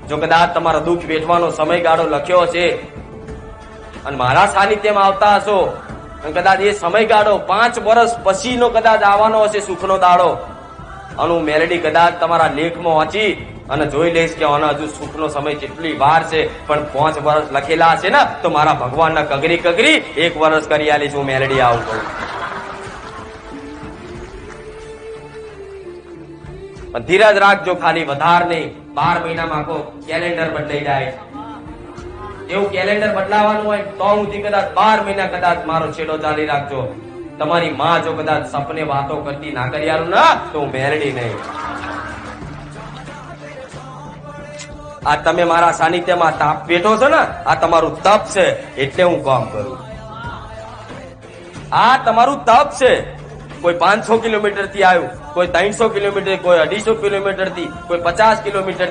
જો કદાચ તમારો દુઃખ વેઠવાનો સમયગાળો લખ્યો છે અને મારા સાનિધ્યમાં આવતા હશો અને કદાચ એ સમયગાળો 5 વર્ષ પછીનો કદાચ આવવાનો હશે સુખનો દાડો, અને હું મેલડી કદાચ તમારા લેખમાં વાંચી અને જોઈ લઈશ કે આનો હજુ સુખનો સમય કેટલી વાર છે, પણ 5 વર્ષ લખેલા છે ને તો મારા ભગવાનના કગરી 1 વર્ષ કરી આલીશ હું મેલડી આવું કહું. પણ ધીરજ રાખજો, ખાલી વધાર નહીં. 12 મહિનામાં આખો કેલેન્ડર બદલાઈ જાય. એવું કેલેન્ડર બદલાવાનું હોય તો હું કદાચ 12 મહિના કદાચ મારો છેડો ચાલી રાખજો. તમારી માં જો કદાચ સપને વાતો કરતી ના કરી આલું ના તો હું મેરડી નહીં. આ તમે મારા સાનિધ્યમાં તાપ બેઠો છો ને, આ તમારું તપ છે એટલે હું કામ કરું. આ તમારું તપ છે. કોઈ 500 કિલોમીટર થી આવ્યું, કોઈ 300 કિલોમીટર, કોઈ 250 કિલોમીટર થી, કોઈ 50 કિલોમીટર.